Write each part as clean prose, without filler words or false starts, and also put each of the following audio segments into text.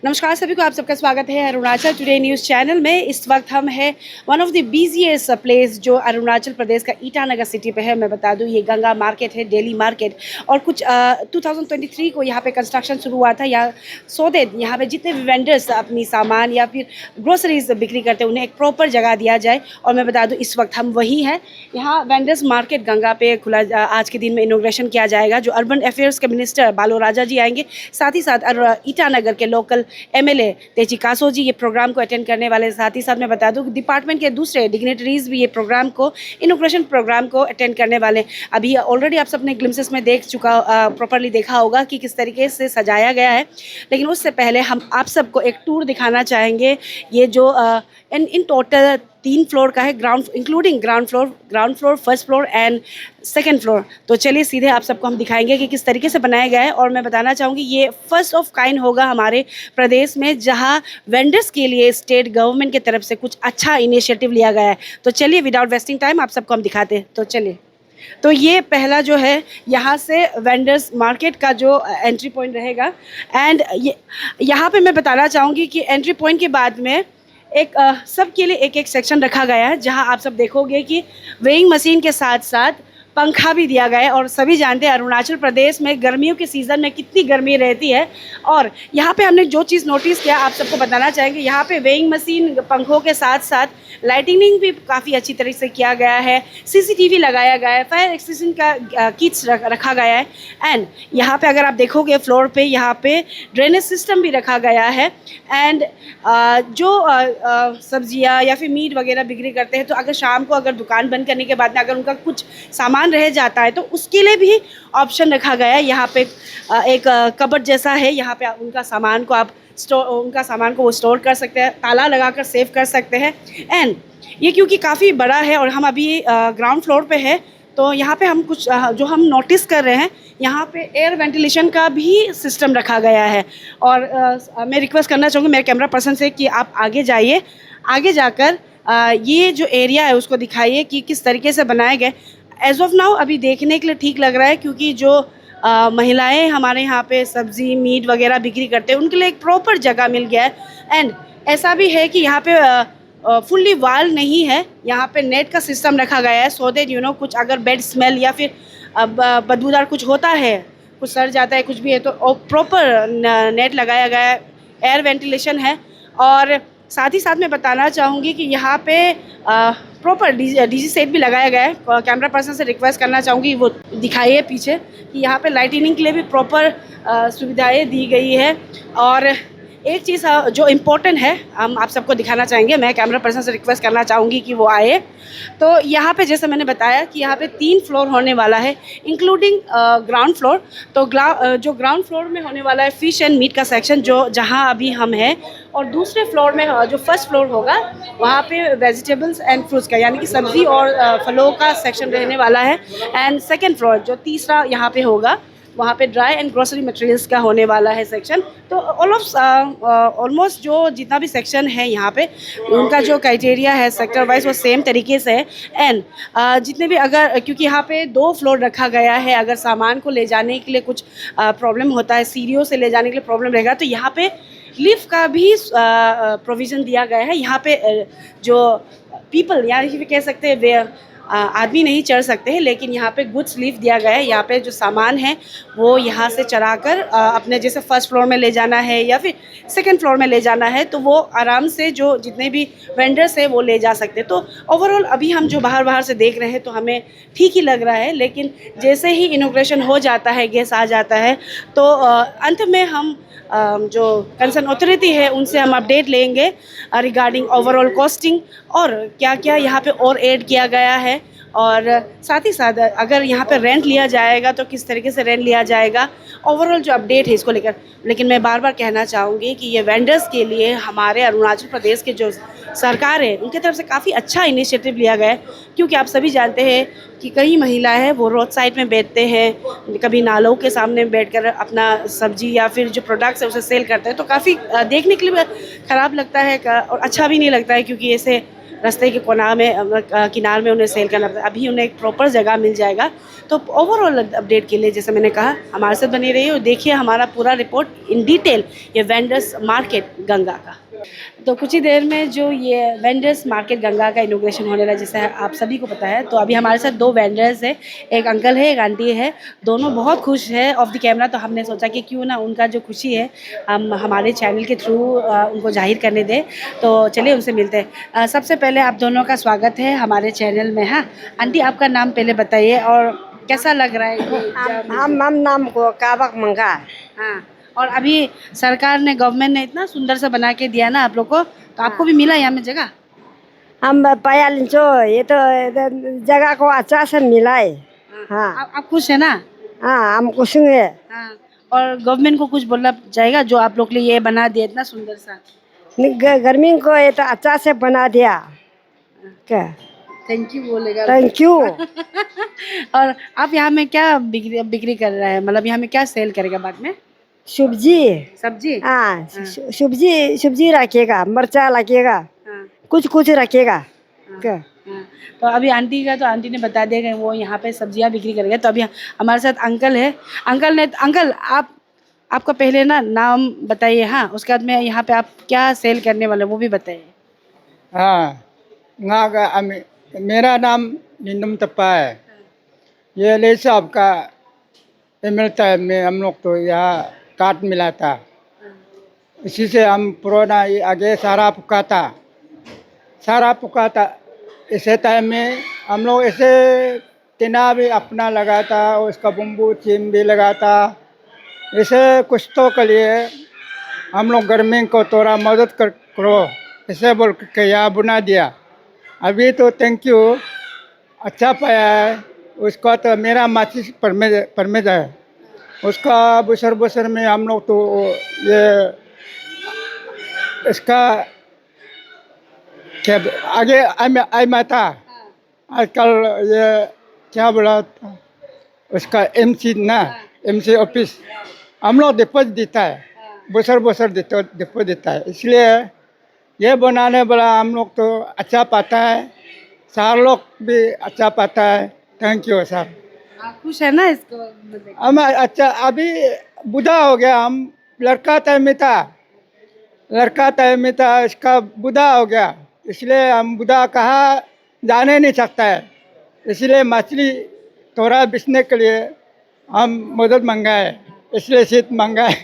नमस्कार सभी को, आप सबका स्वागत है अरुणाचल टुडे न्यूज़ चैनल में। इस वक्त हम हैं one of the busiest place जो अरुणाचल प्रदेश का ईटानगर सिटी पे है। मैं बता दूं, ये गंगा मार्केट है, डेली मार्केट। और कुछ 2023 को यहाँ पे कंस्ट्रक्शन शुरू हुआ था। यहाँ सो दैट यहाँ पे जितने भी वेंडर्स अपनी सामान या फिर ग्रोसरीज बिक्री करते हैं उन्हें एक प्रॉपर जगह दिया जाए। और मैं बता दूँ, इस वक्त हम वही हैं। यहाँ वेंडर्स मार्केट गंगा पे खुला आज के दिन में इनॉग्रेशन किया जाएगा। जो अर्बन अफेयर्स के मिनिस्टर बालो राजा जी आएंगे, साथ ही साथ ईटानगर के लोकल एमएलए तेची कासो जी ये प्रोग्राम को अटेंड करने वाले। साथ ही साथ मैं बता दूं, डिपार्टमेंट के दूसरे डिग्नेटरीज भी ये प्रोग्राम को, इनॉग्रेशन प्रोग्राम को अटेंड करने वाले। अभी ऑलरेडी आप सबने ग्लिम्सेस में देख चुका, प्रॉपरली देखा होगा कि किस तरीके से सजाया गया है। लेकिन उससे पहले हम आप सबको एक टूर दिखाना चाहेंगे। ये जो इन टोटल 3 फ्लोर का है, ground including ground floor, first floor and second floor. तो चलिए सीधे आप सबको हम दिखाएंगे कि किस तरीके से बनाया गया है। और मैं बताना चाहूँगी, ये फर्स्ट ऑफ काइंड होगा हमारे प्रदेश में, जहां वेंडर्स के लिए स्टेट गवर्नमेंट की तरफ से कुछ अच्छा इनिशिएटिव लिया गया है। तो चलिए विदाउट वेस्टिंग टाइम आप सबको हम दिखाते हैं। तो चलिए, तो ये पहला जो है यहाँ से वेंडर्स मार्केट का जो एंट्री पॉइंट रहेगा। एंड ये यहाँ पे मैं बताना चाहूँगी कि एंट्री पॉइंट के बाद में एक सब के लिए एक सेक्शन रखा गया है, जहां आप सब देखोगे कि वेइंग मशीन के साथ साथ पंखा भी दिया गया है। और सभी जानते हैं अरुणाचल प्रदेश में गर्मियों के सीज़न में कितनी गर्मी रहती है। और यहाँ पे हमने जो चीज़ नोटिस किया आप सबको बताना चाहेंगे, यहाँ पे वेइंग मशीन पंखों के साथ साथ लाइटिंग भी काफ़ी अच्छी तरीके से किया गया है। सीसीटीवी लगाया गया है, फायर एक्सटिंग्विशन का किट्स रखा गया है। एंड यहाँ पे अगर आप देखोगे फ्लोर पे, यहाँ पे ड्रेनेज सिस्टम भी रखा गया है। एंड जो सब्जियाँ या फिर मीट वगैरह बिक्री करते हैं, तो अगर शाम को अगर दुकान बंद करने के बाद में अगर उनका कुछ सामान रह जाता है तो उसके लिए भी ऑप्शन रखा गया है। यहाँ पे एक कबर्ड जैसा है, यहाँ पे उनका सामान को वो स्टोर कर सकते हैं, ताला लगाकर सेव कर सकते हैं। एंड ये क्योंकि काफ़ी बड़ा है और हम अभी ग्राउंड फ्लोर पे है, तो यहाँ पे हम कुछ जो हम नोटिस कर रहे हैं, यहाँ पे एयर वेंटिलेशन का भी सिस्टम रखा गया है। और मैं रिक्वेस्ट करना चाहूँगी मेरे कैमरा पर्सन से कि आप आगे जाइए, आगे जाकर ये जो एरिया है उसको दिखाइए कि किस तरीके से बनाए गए। एज ऑफ नाउ अभी देखने के लिए ठीक लग रहा है, क्योंकि जो महिलाएं हमारे यहाँ पे सब्ज़ी मीट वगैरह बिक्री करते हैं उनके लिए एक प्रॉपर जगह मिल गया है। एंड ऐसा भी है कि यहाँ पे फुल्ली वॉल नहीं है, यहाँ पे नेट का सिस्टम रखा गया है, सो दैट कुछ अगर बैड स्मेल या फिर बदबूदार कुछ होता है, कुछ सड़ जाता है, कुछ भी है, तो प्रॉपर नेट लगाया गया है, एयर वेंटिलेशन है। और साथ ही साथ मैं बताना चाहूँगी कि यहाँ पे प्रॉपर डीजी सेट भी लगाया गया है। कैमरा पर्सन से रिक्वेस्ट करना चाहूँगी वो दिखाइए पीछे कि यहाँ पे लाइटिंग के लिए भी प्रॉपर सुविधाएं दी गई है। और एक चीज़ जो इम्पोर्टेंट है हम आप सबको दिखाना चाहेंगे, मैं कैमरा पर्सन से रिक्वेस्ट करना चाहूँगी कि वो आए। तो यहाँ पे जैसे मैंने बताया कि यहाँ पे 3 फ्लोर होने वाला है, इंक्लूडिंग ग्राउंड फ्लोर। तो जो ग्राउंड फ्लोर में होने वाला है फिश एंड मीट का सेक्शन, जो जहाँ अभी हम हैं। और दूसरे फ्लोर में जो फर्स्ट फ्लोर होगा वहाँ पे वेजिटेबल्स एंड फ्रूट्स का, यानी कि सब्ज़ी और फलों का सेक्शन रहने वाला है। एंड सेकेंड फ्लोर जो तीसरा यहाँ पे होगा, वहाँ पे ड्राई एंड ग्रोसरी मटेरियल्स का होने वाला है सेक्शन। तो ऑलमोस्ट जो जितना भी सेक्शन है यहाँ पे, उनका जो क्राइटेरिया है सेक्टर वाइज वो सेम तरीके से है। एंड जितने भी अगर, क्योंकि यहाँ पे 2 फ्लोर रखा गया है, अगर सामान को ले जाने के लिए कुछ प्रॉब्लम होता है, सीढ़ियों से ले जाने के लिए प्रॉब्लम रहेगा, तो यहाँ पे लिफ्ट का भी प्रोविज़न दिया गया है। यहाँ पे जो पीपल, यानी कि कह सकते हैं वे आदमी नहीं चढ़ सकते हैं, लेकिन यहाँ पे गुड्स लिफ्ट दिया गया है। यहाँ पे जो सामान है वो यहाँ से चढ़ाकर अपने जैसे फर्स्ट फ्लोर में ले जाना है या फिर सेकंड फ्लोर में ले जाना है, तो वो आराम से जो जितने भी वेंडर्स हैं वो ले जा सकते हैं। तो ओवरऑल अभी हम जो बाहर से देख रहे हैं तो हमें ठीक ही लग रहा है, लेकिन जैसे ही इनॉग्रेशन हो जाता है, गेस्ट आ जाता है, तो अंत में हम जो कंसर्न अथॉरिटी है उनसे हम अपडेट लेंगे रिगार्डिंग ओवरऑल कॉस्टिंग और क्या क्या यहाँ पे और ऐड किया गया है। और साथ ही साथ अगर यहाँ पे रेंट लिया जाएगा तो किस तरीके से रेंट लिया जाएगा, ओवरऑल जो अपडेट है इसको लेकर। लेकिन मैं बार बार कहना चाहूँगी कि ये वेंडर्स के लिए हमारे अरुणाचल प्रदेश के जो सरकार है उनकी तरफ से काफ़ी अच्छा इनिशिएटिव लिया गया है। क्योंकि आप सभी जानते हैं कि कई महिलाएं हैं वो रोड साइड में बैठते हैं, कभी नालों के सामने बैठकर अपना सब्जी या फिर जो प्रोडक्ट्स है उसे सेल करते हैं, तो काफ़ी देखने के लिए ख़राब लगता है और अच्छा भी नहीं लगता है, क्योंकि ऐसे रास्ते के कोना में किनार में उन्हें सेल करना पड़ता है। अभी उन्हें एक प्रॉपर जगह मिल जाएगा। तो ओवरऑल अपडेट के लिए जैसे मैंने कहा हमारे साथ बने रहिए और देखिए हमारा पूरा रिपोर्ट इन डिटेल ये वेंडर्स मार्केट गंगा का। तो कुछ ही देर में जो ये वेंडर्स मार्केट गंगा का इनोग्रेशन होने वाला जैसे आप सभी को पता है। तो अभी हमारे साथ दो वेंडर्स हैं, एक अंकल है एक आंटी है। दोनों बहुत खुश है ऑफ द कैमरा। तो हमने सोचा कि क्यों ना उनका जो खुशी है हम हमारे चैनल के थ्रू उनको जाहिर करने दें। तो चलिए उनसे मिलते हैं। सबसे पहले आप दोनों का स्वागत है हमारे चैनल में। हाँ आंटी, आपका नाम पहले बताइए और कैसा लग रहा है ये हम नाम को काबक मंगा। हाँ, और अभी सरकार ने गवर्नमेंट ने इतना सुंदर सा बना के दिया ना आप लोग को, तो आपको भी मिला यहाँ में जगह? हम पाया लिंचो ये तो जगह को अच्छा से मिला है। हाँ आप खुश है ना? हाँ हम खुश हैं। हाँ, और गवर्नमेंट को कुछ बोलना जाएगा जो आप लोग के लिए ये बना दिया इतना सुंदर सा? गर्मी को ये तो अच्छा से बना दिया। क्या थैंक यू बोलेगा। Thank you. और आप यहाँ में क्या बिक्री कर रहे हैं, मतलब यहाँ में क्या सेल करेगा बाद में? सब्जी। सब्जी? हाँ सब्जी रखेगा, मिर्चा रखेगा, हाँ, कुछ रखेगा। क्या हाँ। तो अभी आंटी का तो आंटी ने बता दिया कि वो यहाँ पे सब्जियाँ बिक्री करेंगे। तो अभी हमारे साथ अंकल है। अंकल आपका पहले ना नाम बताइए। हाँ, उसके बाद में यहाँ पे आप क्या सेल करने वाले वो भी बताइए। हाँ मेरा नाम निंदम तप्पा है। ये ले साहब का मिलता है। मैं हम लोग तो यहाँ काट मिला था, इसी से हम पुराना ये आगे सारा पुकाता। इसे टाइम में हम लोग ऐसे टिना भी अपना लगाता, उसका बम्बू चीन भी लगाता। इसे कुछ तो के लिए हम लोग गर्मी को थोड़ा मदद करो इसे बोल के यहाँ बुना दिया। अभी तो थैंक यू, अच्छा पाया है। उसका तो मेरा माचिस परमेज है, उसका बसर में हम लोग तो ये इसका क्या आगे आई माता आजकल ये क्या बोला था उसका एमसी ऑफिस हम लोग डिपोजिट देता है, बसर डिपोजिट देता है। इसलिए ये बनाने वाला हम लोग तो अच्छा पाता है, सार लोग भी अच्छा पाता है। Thank you sir. आप खुश है ना इसको? हम अच्छा अभी बूढ़ा हो गया, हम लड़का टाइम में था इसका बूढ़ा हो गया, इसलिए हम बूढ़ा कहाँ जाने नहीं सकता है। इसलिए मछली थोड़ा बेचने के लिए हम मदद मंगाए, इसलिए सीट मंगाए।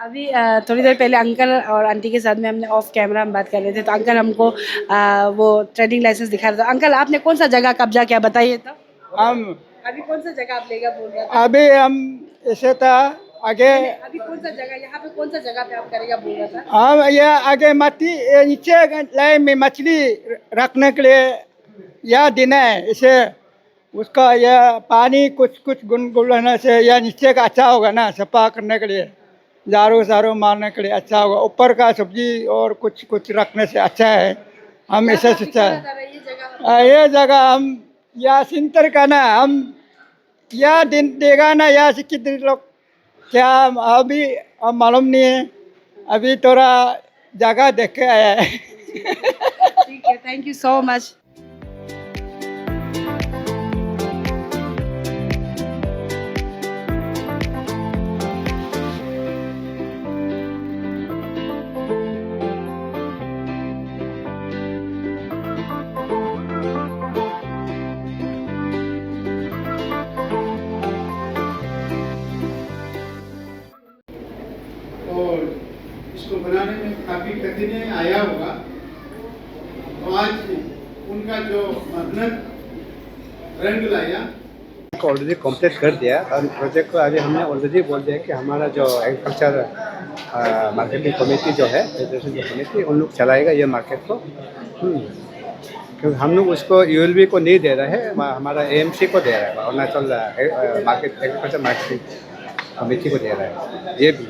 अभी थोड़ी देर पहले अंकल और आंटी के साथ में हमने ऑफ कैमरा हम बात कर रहे थे। तो अंकल हमको वो ट्रेडिंग लाइसेंस दिखा रहे थे। अंकल आपने कौन सा जगह कब्जा किया बताइए तो? हम अभी कौन सा जगह आप लेगा बोल रहे थे? अभी हम ऐसे था आगे अभी कौन सा जगह यहाँ पे कौन सा जगह पे आप करेगा बोल रहा था? हम ये आगे नीचे लाइन में मछली रखने के लिए यह देना है। इसे उसका यह पानी कुछ गुनगुनाने से यह नीचे का अच्छा होगा ना, सफा करने के लिए झाड़ू मारने के लिए अच्छा होगा। ऊपर का सब्जी और कुछ रखने से अच्छा है। हम ऐसे सोचा है ये जगह हम या सिंतर का ना हम या दिन देगा ना या शिक्षित लोग क्या अभी हम मालूम नहीं है। अभी थोड़ा जगह देख के आया है। ठीक है, थैंक यू सो मच। और इसको बनाने में काफ़ी कठिनाई आया होगा। तो आज उनका जो मेहनत रंग लाया। ऑलरेडी कंप्लीट कर दिया और प्रोजेक्ट को अभी हमने ऑलरेडी बोल दिया कि हमारा जो एग्रीकल्चर मार्केटिंग कमेटी जो है फेडरेशन जो कमेटी उन लोग चलाएगा ये मार्केट को। क्योंकि हम लोग उसको यूएलबी को नहीं दे रहे हैं, हमारा एएमसी को दे रहा है, Arunachal market agriculture marketing committee को दे रहा है ये भी।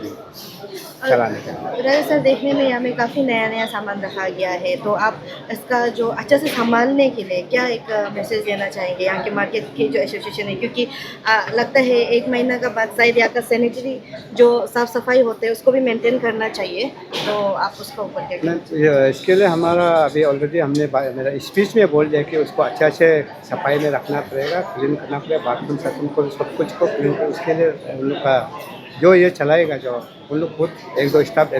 चलाने के लिए। रहे सर, देखने में यहाँ में काफ़ी नया नया सामान रखा गया है, तो आप इसका जो अच्छा से संभालने के लिए क्या एक मैसेज देना चाहेंगे यहाँ के मार्केट की जो एसोसिएशन है, क्योंकि लगता है 1 महीना का बाद शायद यहाँ का सैनिटरी जो साफ़ सफाई होते हैं उसको भी मेंटेन करना चाहिए, तो आप उसका ऊपर क्या कहेंगे? इसके लिए हमारा अभी ऑलरेडी हमने मेरा स्पीच में बोल दिया कि उसको अच्छा से सफाई में रखना पड़ेगा, क्लीन करना पड़ेगा, बाथरूम साथरूम को सब कुछ को क्लीन कर। उसके लिए उन लोग का जो ये चलाएगा, जो उन लोग खुद 1-2 स्टाफ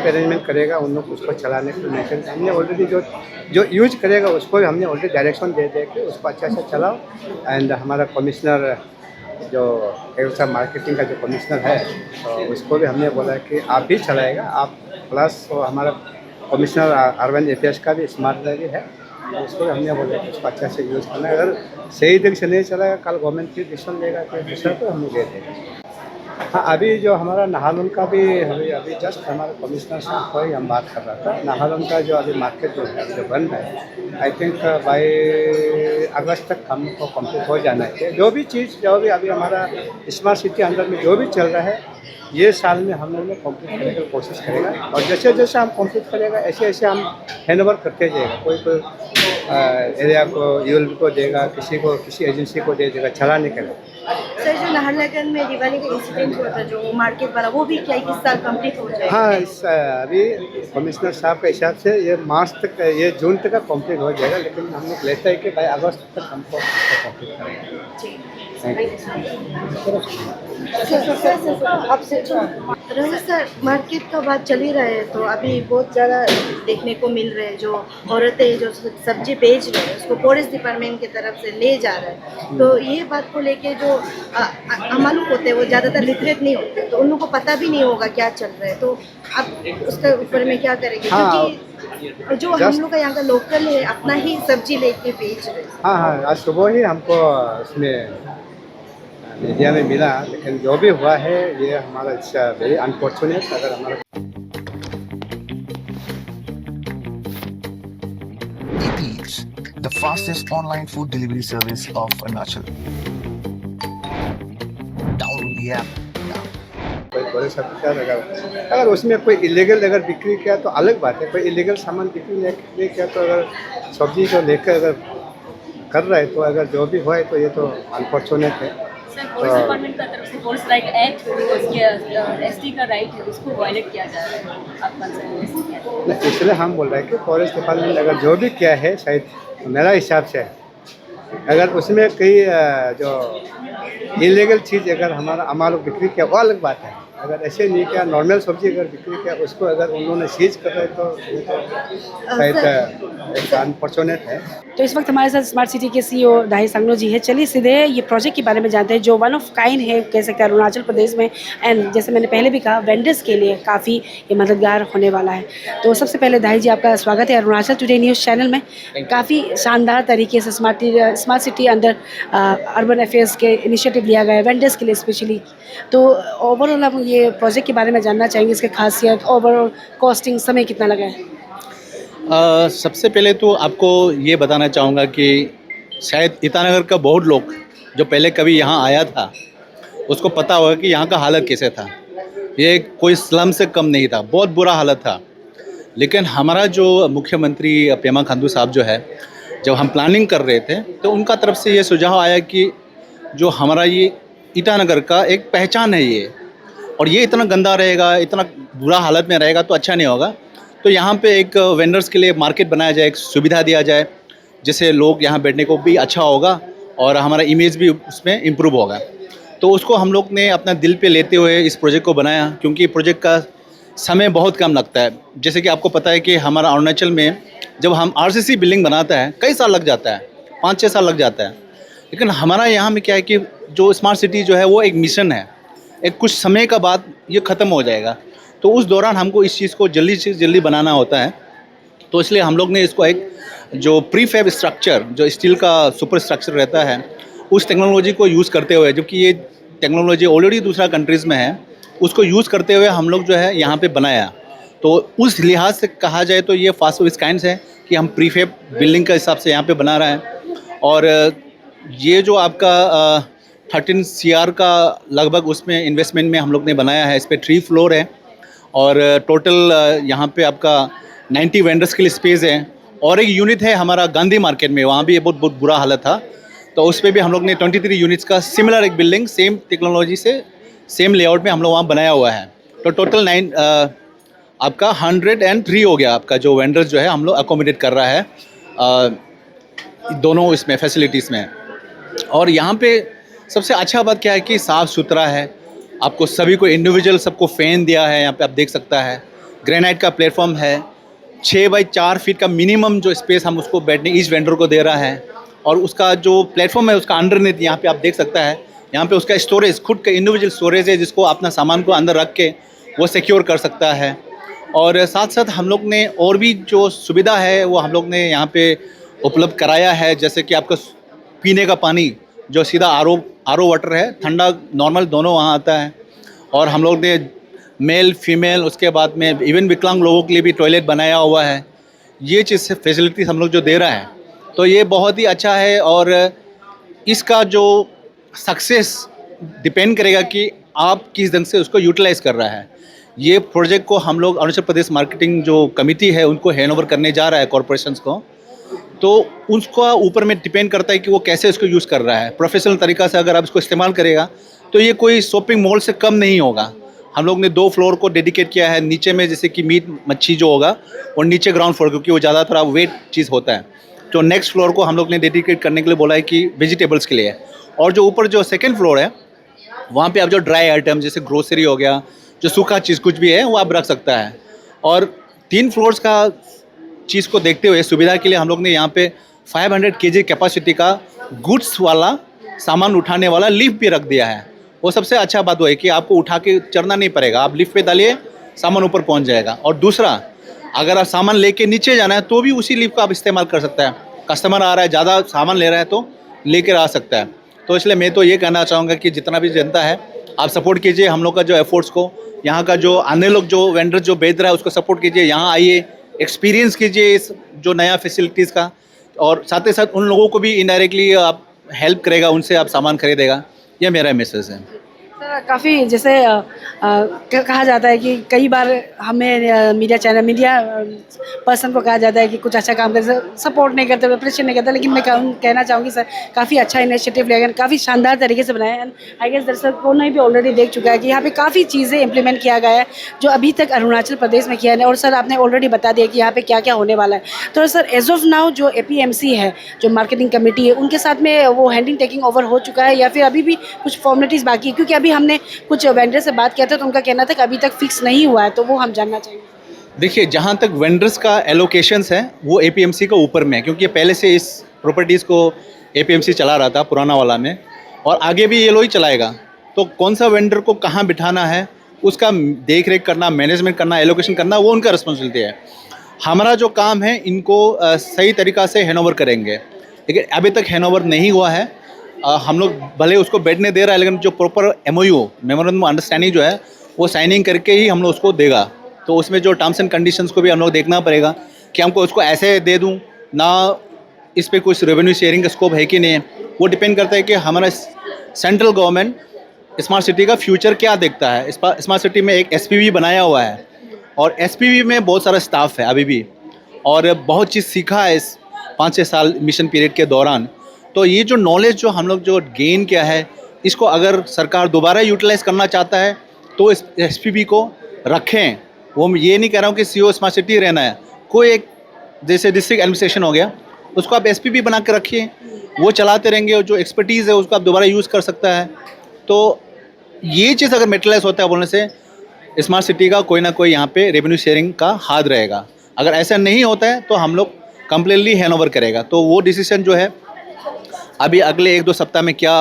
अरेंजमेंट करेगा, उन लोग उसको चलाने के लिए हमने ऑलरेडी जो यूज करेगा उसको भी हमने ऑलरेडी डायरेक्शन दे दिया कि उसको अच्छा से चलाओ। एंड हमारा कमिश्नर जो एग्रीकल्चर मार्केटिंग का जो कमिश्नर है, तो उसको भी हमने बोला कि आप भी चलाएगा, आप प्लस तो हमारा कमिश्नर अर्बन अफेयर्स का भी स्मार्ट रही है, तो उसको भी हमने बोला कि उसको अच्छा से यूज़ करना है। अगर सही तरीके से नहीं चलाएगा, कल गवर्नमेंट फिर डिसीजन लेगा तो दूसरा तो हम दे देंगे। हाँ, अभी जो हमारा नाहरलगुन का भी अभी जस्ट हमारे कमिश्नर साहब को ही हम बात कर रहा था। नाहरलगुन का जो अभी मार्केट जो है जो बन रहा है, आई थिंक बाई अगस्त तक हमको कंप्लीट हो जाना है। जो भी चीज़ जो भी अभी हमारा स्मार्ट सिटी अंदर में जो भी चल रहा है, ये साल में हम लोग कंप्लीट करने की कोशिश करेगा, और जैसे जैसे हम कंप्लीट करेगा ऐसे ऐसे हम हैंडओवर करते जाएगा। कोई एरिया को यूएल को देगा, किसी एजेंसी को दे देगा चलाने के लिए। सर, जो नाहरलगुन में दिवाली का इंसिडेंट हुआ था जो मार्केट वाला, वो भी क्या इस साल कंप्लीट हो जाएगा? हाँ, अभी कमिश्नर साहब के हिसाब से ये मार्च तक, ये जून तक का कंप्लीट हो जाएगा, लेकिन हम लोग लेते हैं कि भाई अगस्त तक हमको कंप्लीट करेंगे। रहे सर, मार्केट का बात चल ही रहा है, तो अभी बहुत ज़्यादा देखने को मिल रहे हैं जो औरतें जो सब्जी बेच रहे हैं उसको फॉरेस्ट डिपार्टमेंट की तरफ से ले जा रहे हैं। तो ये बात को लेके जो अमालूम होते हैं वो ज़्यादातर लिटरेट नहीं होते, तो उन लोगों को पता भी नहीं होगा क्या चल रहा है, तो आप उसके ऊपर में क्या करेंगे? क्योंकि जो हम लोग का यहाँ का लोकल है अपना ही सब्जी लेके बेच रहे हैं। हाँ, आज सुबह ही हमको इसमें मीडिया में मिला, लेकिन जो भी हुआ है ये हमारा वेरी अनफॉर्चुनेट। अगर हमारा Eats, the fastest online food delivery service of Arunachal. Download the app now. कोई बड़े सब्जी अगर उसमें कोई इलीगल अगर बिक्री किया तो अलग बात है, कोई इलीगल सामान बिक्री नहीं किया तो अगर सब्जी जो लेकर अगर कर रहा है, तो अगर जो भी हुआ है तो ये तो अनफॉर्चुनेट है। फॉरेस्ट डिपार्टमेंट का तरफ से फॉरेस्ट राइट एक्ट उसके एसटी का राइट है उसको वायलेट किया जा रहा है, आप नहीं, इसलिए हम बोल रहे हैं कि फॉरेस्ट डिपार्टमेंट अगर जो भी किया है, शायद मेरा हिसाब से अगर उसमें कई जो इलीगल चीज़ अगर हमारा बिक्री किया वो अलग बात है। अगर ऐसे नहीं किया, नॉर्मल सब्जी अगर बिक्री किया उसको अगर उन्होंने सीज कर रहे तो शायद अनफॉर्चुनेट है। तो इस वक्त हमारे साथ स्मार्ट सिटी के सीईओ दाहिर सांगनो जी है। चलिए सीधे ये प्रोजेक्ट के बारे में जानते हैं जो वन ऑफ काइंड है कह सकते हैं अरुणाचल प्रदेश में, एंड जैसे मैंने पहले भी कहा वेंडर्स के लिए काफ़ी ये मददगार होने वाला है। तो सबसे पहले दाहिर जी आपका स्वागत है अरुणाचल टुडे न्यूज़ चैनल में। काफ़ी शानदार तरीके से स्मार्ट सिटी अंदर अर्बन अफेयर्स के इनिशिएटिव लिया गया है वेंडर्स के लिए स्पेशली। तो ओवरऑल हम ये प्रोजेक्ट के बारे में जानना चाहेंगे, इसकी खासियत, ओवरऑल कॉस्टिंग, समय कितना लगा है? सबसे पहले तो आपको ये बताना चाहूँगा कि शायद ईटानगर का बहुत लोग जो पहले कभी यहाँ आया था उसको पता होगा कि यहाँ का हालत कैसे था। ये कोई स्लम से कम नहीं था, बहुत बुरा हालत था। लेकिन हमारा जो मुख्यमंत्री पेमा खांडू साहब जो है, जब हम प्लानिंग कर रहे थे तो उनका तरफ से ये सुझाव आया कि जो हमारा ये ईटानगर का एक पहचान है ये, और ये इतना गंदा रहेगा, इतना बुरा हालत में रहेगा तो अच्छा नहीं होगा। तो यहाँ पे एक वेंडर्स के लिए मार्केट बनाया जाए, एक सुविधा दिया जाए जिससे लोग यहाँ बैठने को भी अच्छा होगा और हमारा इमेज भी उसमें इम्प्रूव होगा। तो उसको हम लोग ने अपना दिल पे लेते हुए इस प्रोजेक्ट को बनाया, क्योंकि प्रोजेक्ट का समय बहुत कम लगता है। जैसे कि आपको पता है कि हमारा अरुणाचल में जब हम आरसीसी बिल्डिंग बनाता है कई साल लग जाता है, 5-6 साल लग जाता है। लेकिन हमारा यहाँ में क्या है कि जो स्मार्ट सिटी जो है वो एक मिशन है, एक कुछ समय का बाद ये ख़त्म हो जाएगा। तो उस दौरान हमको इस चीज़ को जल्दी से जल्दी बनाना होता है। तो इसलिए हम लोग ने इसको एक जो प्रीफैब स्ट्रक्चर, जो स्टील का सुपर स्ट्रक्चर रहता है, उस टेक्नोलॉजी को यूज़ करते हुए, जबकि ये टेक्नोलॉजी ऑलरेडी दूसरा कंट्रीज़ में है, उसको यूज़ करते हुए हम लोग जो है यहाँ पे बनाया। तो उस लिहाज से कहा जाए तो ये फास्ट ऑफ इट्स काइंड है कि हम प्रीफैब बिल्डिंग के हिसाब से यहाँ पे बना रहे हैं। और ये जो आपका 13 CR का लगभग उसमें इन्वेस्टमेंट में हम लोग ने बनाया है। इस पर 3 फ्लोर है और टोटल यहाँ पे आपका 90 वेंडर्स के लिए स्पेस है। और एक यूनिट है हमारा गांधी मार्केट में, वहाँ भी बहुत बुरा हालत था, तो उस पर भी हम लोग ने 23 यूनिट्स का सिमिलर एक बिल्डिंग सेम टेक्नोलॉजी से सेम लेआउट में हम लोग वहाँ बनाया हुआ है। तो टोटल 9 आपका 103 हो गया आपका जो वेंडर्स जो है हम लोग अकोमोडेट कर रहा है दोनों इसमें फैसिलिटीज़ में। और यहाँ पे सबसे अच्छा बात क्या है कि साफ़ सुथरा है, आपको सभी को इंडिविजुअल सबको फ़ैन दिया है, यहाँ पे आप देख सकता है ग्रेनाइट का प्लेटफॉर्म है, 6 बाई 4 फीट का मिनिमम जो स्पेस हम उसको बैठने ईच वेंडर को दे रहा है। और उसका जो प्लेटफॉर्म है उसका अंडरनीथ यहाँ पे आप देख सकता है, यहाँ पे उसका स्टोरेज खुद का इंडिविजुअल स्टोरेज है जिसको अपना सामान को अंदर रख के वो सिक्योर कर सकता है। और साथ साथ हम लोग ने और भी जो सुविधा है वो हम लोग ने यहाँ पे उपलब्ध कराया है, जैसे कि आपका पीने का पानी जो सीधा आरओ वाटर है, ठंडा नॉर्मल दोनों वहाँ आता है। और हम लोग ने मेल फीमेल उसके बाद में इवन विकलांग लोगों के लिए भी टॉयलेट बनाया हुआ है। ये चीज़ फैसिलिटीज़ हम लोग जो दे रहा है तो ये बहुत ही अच्छा है। और इसका जो सक्सेस डिपेंड करेगा कि आप किस ढंग से उसको यूटिलाइज़ कर रहा है। ये प्रोजेक्ट को हम लोग अरुणाचल प्रदेश मार्केटिंग जो कमेटी है उनको हैंडओवर करने जा रहा है कॉरपोरेशंस को, तो उसका ऊपर में डिपेंड करता है कि वो कैसे इसको यूज़ कर रहा है। प्रोफेशनल तरीक़ा से अगर आप इसको इस्तेमाल करेगा तो ये कोई शॉपिंग मॉल से कम नहीं होगा। हम लोग ने 2 फ्लोर को डेडिकेट किया है, नीचे में जैसे कि मीट मच्छी जो होगा और नीचे ग्राउंड फ्लोर क्योंकि वो ज़्यादातर वेट चीज़ होता है, तो नेक्स्ट फ्लोर को हम लोग ने डेडिकेट करने के लिए बोला है कि वेजिटेबल्स के लिए है। और जो ऊपर जो सेकेंड फ्लोर है वहाँ पे आप जो ड्राई आइटम जैसे ग्रोसरी हो गया, जो सूखा चीज़ कुछ भी है वो आप रख सकता है। और 3 फ्लोर्स का चीज़ को देखते हुए सुविधा के लिए हम लोग ने यहाँ पे 500 kg कैपेसिटी का गुड्स वाला सामान उठाने वाला लिफ्ट भी रख दिया है। वो सबसे अच्छा बात वो है कि आपको उठा के चढ़ना नहीं पड़ेगा, आप लिफ्ट पे डालिए सामान ऊपर पहुँच जाएगा। और दूसरा, अगर आप सामान लेके नीचे जाना है तो भी उसी लिफ्ट का आप इस्तेमाल कर सकता है। कस्टमर आ रहा है, ज़्यादा सामान ले रहा है तो लेकर आ सकता है। तो इसलिए मैं तो ये कहना चाहूँगा कि जितना भी जनता है आप सपोर्ट कीजिए हम लोग का जो एफर्ट्स को, यहाँ का जो अन्य लोग जो वेंडर जो बेच रहा है उसको सपोर्ट कीजिए, यहाँ आइए एक्सपीरियंस कीजिए इस जो नया फैसिलिटीज़ का। और साथ ही साथ उन लोगों को भी इनडायरेक्टली आप हेल्प करेगा, उनसे आप सामान खरीदेगा। ये मेरा मैसेज है। सर काफ़ी जैसे कहा जाता है कि कई बार हमें मीडिया पर्सन को कहा जाता है कि कुछ अच्छा काम करते, सपोर्ट नहीं करते, अप्रिशिएट नहीं करते, लेकिन मैं कहना चाहूँगी सर काफ़ी अच्छा इनिशिएटिव लेकर काफ़ी शानदार तरीके से बनाया है। आई गेस दर्शक को भी ऑलरेडी देख चुका है कि यहाँ पे काफ़ी चीज़ें इंप्लीमेंट किया गया है जो अभी तक अरुणाचल प्रदेश में किया है। और सर आपने ऑलरेडी बता दिया कि यहाँ पे क्या क्या होने वाला है। तो सर एज ऑफ नाउ जो APMC है, जो मार्केटिंग कमेटी है, उनके साथ में वो हैंडिंग टेकिंग ओवर हो चुका है या फिर अभी भी कुछ फॉर्मेलिटीज़ बाकी है? क्योंकि अभी हमने कुछ वेंडर से बात किया था तो उनका कहना था कि अभी तक फिक्स नहीं हुआ है, तो वो हम जानना चाहेंगे। देखिए, जहाँ तक वेंडर्स का एलोकेशंस है वो APMC का ऊपर में है, क्योंकि पहले से इस प्रॉपर्टीज़ को APMC चला रहा था पुराना वाला में, और आगे भी ये लोग ही चलाएगा। तो कौन सा वेंडर को कहाँ बिठाना है उसका देख रेख करना, मैनेजमेंट करना, एलोकेशन करना वो उनका रिस्पॉन्सिबिलिटी है। हमारा जो काम है इनको सही तरीक़ा से हैंडओवर करेंगे, लेकिन अभी तक हैंडओवर नहीं हुआ है। हम लोग भले उसको बैठने दे रहा है, लेकिन जो proper MOU memorandum of understanding जो है वो साइनिंग करके ही हम लोग उसको देगा। तो उसमें जो टर्म्स एंड कंडीशंस को भी हम लोग देखना पड़ेगा कि हमको उसको ऐसे दे दूं ना, इस पर कुछ रेवेन्यू शेयरिंग का स्कोप है कि नहीं है। वो डिपेंड करता है कि हमारा सेंट्रल गवर्नमेंट स्मार्ट सिटी का फ्यूचर क्या देखता है। स्मार्ट सिटी में एक SPV बनाया हुआ है और SPV में बहुत सारा स्टाफ है अभी भी, और बहुत चीज़ सीखा है इस 5-6 साल मिशन पीरियड के दौरान। तो ये जो नॉलेज जो हम लोग जो गेन किया है, इसको अगर सरकार दोबारा यूटिलाइज़ करना चाहता है तो इस SPV को रखें। वो मैं ये नहीं कह रहा हूँ कि CO स्मार्ट सिटी रहना है, कोई एक जैसे डिस्ट्रिक्ट एडमिनिस्ट्रेशन हो गया उसको आप SPV बना के रखिए, वो चलाते रहेंगे और जो एक्सपर्टीज़ है उसको आप दोबारा यूज़ कर सकता है। तो ये चीज़ अगर मेटलाइज होता है बोलने से स्मार्ट सिटी का कोई ना कोई यहाँ पे रेवेन्यू शेयरिंग का हाथ रहेगा। अगर ऐसा नहीं होता है तो हम लोग कम्प्लीटली हैंडओवर करेगा। तो वो डिसीजन जो है अभी अगले 1-2 सप्ताह में क्या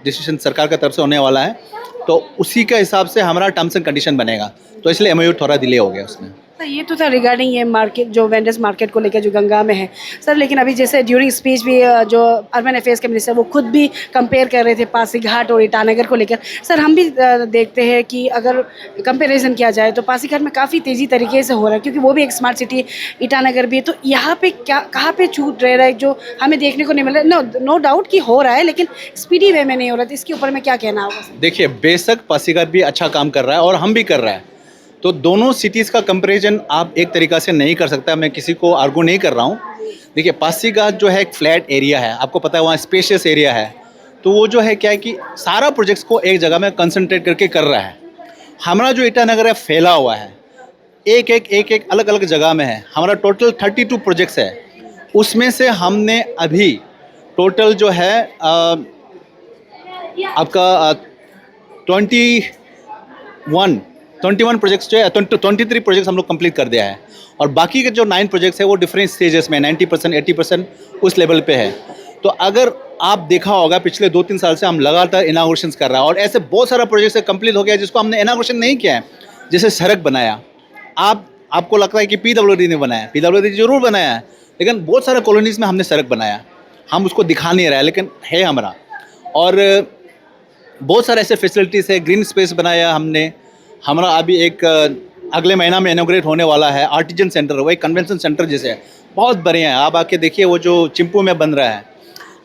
डिसीजन सरकार की तरफ से होने वाला है, तो उसी के हिसाब से हमारा टर्म्स एंड कंडीशन बनेगा। तो इसलिए MOU थोड़ा डिले हो गया उसमें। सर ये तो था रिगार्डिंग ये मार्केट जो वेंडर्स मार्केट को लेकर जो गंगा में है सर, लेकिन अभी जैसे ड्यूरिंग स्पीच भी जो अर्बन अफेयर्स के मिनिस्टर वो खुद भी कंपेयर कर रहे थे पासीघाट और ईटानगर को लेकर। सर हम भी देखते हैं कि अगर कंपैरिजन किया जाए तो पासीघाट में काफ़ी तेज़ी तरीके से हो रहा है, क्योंकि वो भी एक स्मार्ट सिटी, ईटानगर भी है। तो यहाँ पे क्या कहाँ पे छूट रह रहा है जो हमें देखने को नहीं मिल रहा है? नो डाउट कि हो रहा है, लेकिन स्पीडी वे में नहीं हो रहा था। इसके ऊपर में क्या कहना होगा सर? देखिए, बेशक पासीघाट भी अच्छा काम कर रहा है और हम भी कर रहा है, तो दोनों सिटीज़ का कंपैरिजन आप एक तरीक़ा से नहीं कर सकता। मैं किसी को आर्गू नहीं कर रहा हूँ। देखिए, पासीघाट जो है एक फ्लैट एरिया है, आपको पता है वहाँ स्पेशियस एरिया है, तो वो जो है क्या है कि सारा प्रोजेक्ट्स को एक जगह में कंसंट्रेट करके कर रहा है। हमारा जो ईटानगर है फैला हुआ है, एक अलग अलग जगह में है। हमारा टोटल 32 प्रोजेक्ट्स है, उसमें से हमने अभी टोटल जो है आपका 21 प्रोजेक्ट्स जो है 23 प्रोजेक्ट्स हम लोग कंप्लीट कर दिया है, और बाकी के जो 9 प्रोजेक्ट्स है वो डिफरेंट स्टेजेस में 90% 80% उस लेवल पे है। तो अगर आप देखा होगा पिछले 2-3 साल से हम लगातार इनाग्रेशंस कर रहा है, और ऐसे बहुत सारा प्रोजेक्ट्स कंप्लीट हो गया जिसको हमने इनाग्रेशन नहीं किया है। जैसे सड़क बनाया, आपको लगता है कि PWD ने बनाया, PWD जरूर बनाया है, लेकिन बहुत सारे कॉलोनीज़ में हमने सड़क बनाया, हम उसको दिखा नहीं रहा है, लेकिन है हमारा। और बहुत सारे ऐसे फैसिलिटीज़ है, ग्रीन स्पेस बनाया हमने। हमारा अभी एक अगले महीना में इनॉग्रेट होने वाला है आर्टिजन सेंटर, वो एक कन्वेंशन सेंटर जैसे है, बहुत बढ़िया है। आप आके देखिए, वो जो चिंपू में बन रहा है,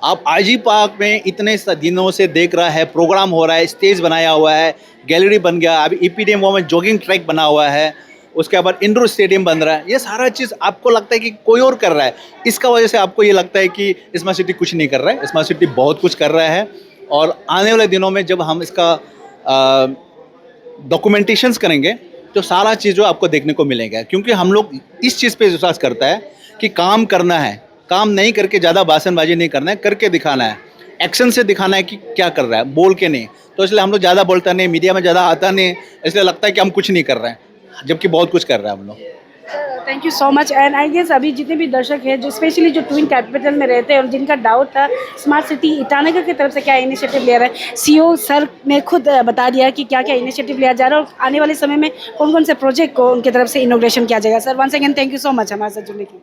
आप IG पार्क में इतने दिनों से देख रहा है, प्रोग्राम हो रहा है, स्टेज बनाया हुआ है, गैलरी बन गया, अभी EPDM वो में जॉगिंग ट्रैक बना हुआ है, उसके बाद इंडोर स्टेडियम बन रहा है। ये सारा चीज़ आपको लगता है कि कोई और कर रहा है, इसका वजह से आपको ये लगता है कि स्मार्ट सिटी कुछ नहीं कर रहा है। स्मार्ट सिटी बहुत कुछ कर रहा है, और आने वाले दिनों में जब हम इसका डॉक्यूमेंटेशंस करेंगे तो सारा चीज़ जो आपको देखने को मिलेगा, क्योंकि हम लोग इस चीज़ पे विश्वास करता है कि काम करना है, काम नहीं करके ज़्यादा भाषणबाजी नहीं करना है, करके दिखाना है, एक्शन से दिखाना है कि क्या कर रहा है, बोल के नहीं। तो इसलिए हम लोग ज़्यादा बोलता नहीं, मीडिया में ज़्यादा आता नहीं, इसलिए लगता है कि हम कुछ नहीं कर रहे हैं, जबकि बहुत कुछ कर रहे हैं हम लोग। Thank you so much. And I guess अभी जितने भी दर्शक हैं जो स्पेशली जो ट्विन कैपिटल में रहते हैं और जिनका डाउट था स्मार्ट सिटी ईटानगर की तरफ से क्या इनिशिएटिव लिया रहा है, CEO सर ने खुद बता दिया कि क्या क्या इनिशिएटिव लिया जा रहा है और आने वाले समय में कौन कौन से प्रोजेक्ट को उनकी तरफ से इनोग्रेशन किया जाएगा। Sir once again thank you so much हमारे साथ जुड़ने की।